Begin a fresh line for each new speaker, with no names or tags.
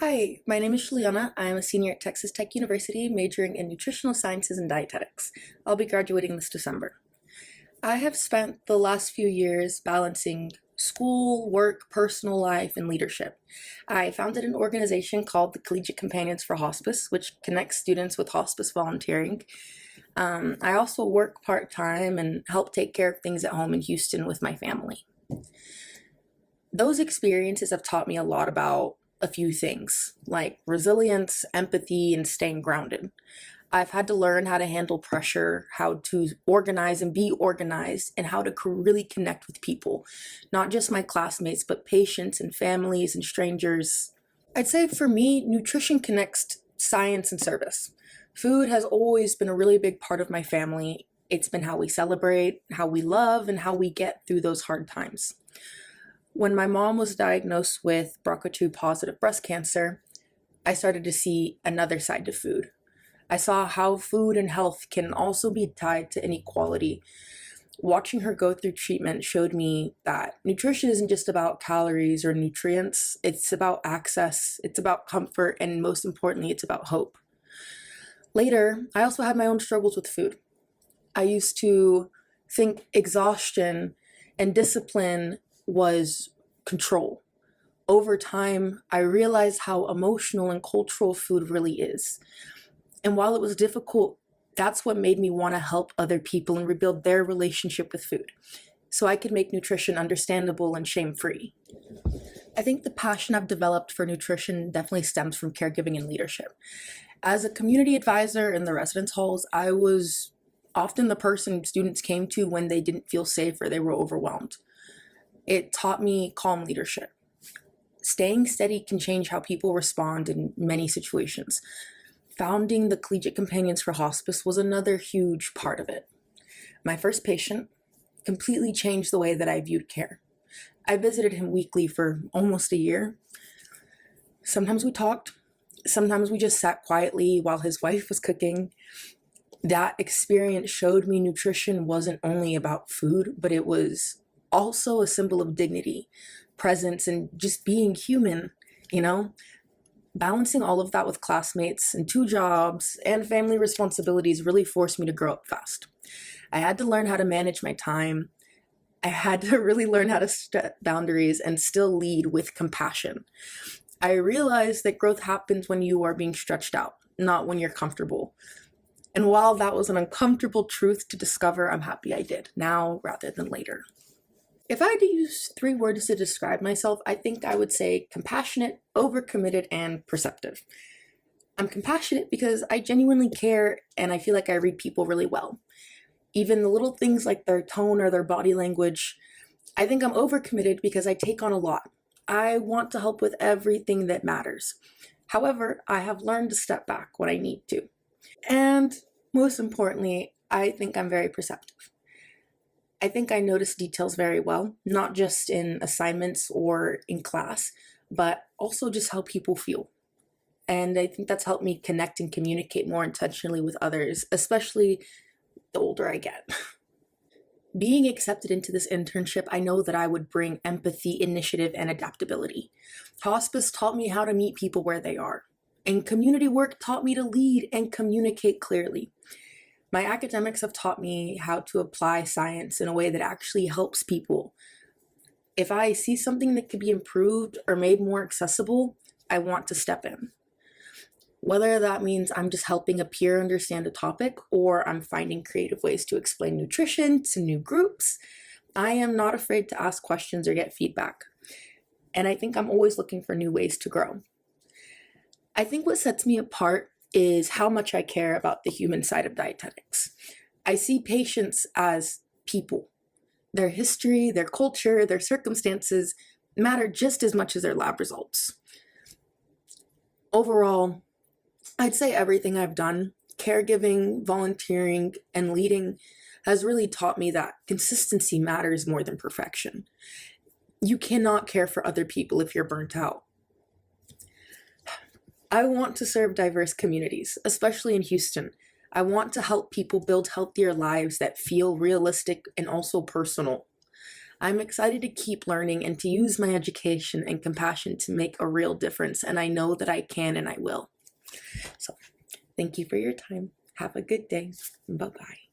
Hi, my name is Juliana. I'm a senior at Texas Tech University, majoring in nutritional sciences and dietetics. I'll be graduating this December. I have spent the last few years balancing school, work, personal life, and leadership. I founded an organization called the Collegiate Companions for Hospice, which connects students with hospice volunteering. I also work part time and help take care of things at home in Houston with my family. Those experiences have taught me a lot about a few things like resilience, empathy, and staying grounded. I've had to learn how to handle pressure, how to organize and be organized, and how to really connect with people, not just my classmates, but patients and families and strangers. I'd say for me, nutrition connects science and service. Food has always been a really big part of my family. It's been how we celebrate, how we love, and how we get through those hard times. When my mom was diagnosed with BRCA2 positive breast cancer, I started to see another side to food. I saw how food and health can also be tied to inequality. Watching her go through treatment showed me that nutrition isn't just about calories or nutrients, it's about access, it's about comfort, and most importantly, it's about hope. Later, I also had my own struggles with food. I used to think exhaustion and discipline was control. Over time, I realized how emotional and cultural food really is. And while it was difficult, that's what made me want to help other people and rebuild their relationship with food so I could make nutrition understandable and shame free. I think the passion I've developed for nutrition definitely stems from caregiving and leadership. As a community advisor in the residence halls, I was often the person students came to when they didn't feel safe or they were overwhelmed. It taught me calm leadership. Staying steady can change how people respond in many situations. Founding the Collegiate Companions for Hospice was another huge part of it. My first patient completely changed the way that I viewed care. I visited him weekly for almost a year. Sometimes we talked, sometimes we just sat quietly while his wife was cooking. That experience showed me nutrition wasn't only about food, but it was also a symbol of dignity, presence, and just being human, you know? Balancing all of that with classmates and two jobs and family responsibilities really forced me to grow up fast. I had to learn how to manage my time. I had to really learn how to set boundaries and still lead with compassion. I realized that growth happens when you are being stretched out, not when you're comfortable. And while that was an uncomfortable truth to discover, I'm happy I did, now rather than later. If I had to use three words to describe myself, I think I would say compassionate, overcommitted, and perceptive. I'm compassionate because I genuinely care and I feel like I read people really well. Even the little things like their tone or their body language. I think I'm overcommitted because I take on a lot. I want to help with everything that matters. However, I have learned to step back when I need to. And most importantly, I think I'm very perceptive. I think I notice details very well, not just in assignments or in class, but also just how people feel. And I think that's helped me connect and communicate more intentionally with others, especially the older I get. Being accepted into this internship, I know that I would bring empathy, initiative, and adaptability. Hospice taught me how to meet people where they are, and community work taught me to lead and communicate clearly. My academics have taught me how to apply science in a way that actually helps people. If I see something that could be improved or made more accessible, I want to step in. Whether that means I'm just helping a peer understand a topic or I'm finding creative ways to explain nutrition to new groups, I am not afraid to ask questions or get feedback. And I think I'm always looking for new ways to grow. I think what sets me apart is how much I care about the human side of dietetics. I see patients as people. Their history, their culture, their circumstances matter just as much as their lab results. Overall, I'd say everything I've done, caregiving, volunteering, and leading, has really taught me that consistency matters more than perfection. You cannot care for other people if you're burnt out. I want to serve diverse communities, especially in Houston. I want to help people build healthier lives that feel realistic and also personal. I'm excited to keep learning and to use my education and compassion to make a real difference, and I know that I can and I will. So, thank you for your time. Have a good day. Bye-bye.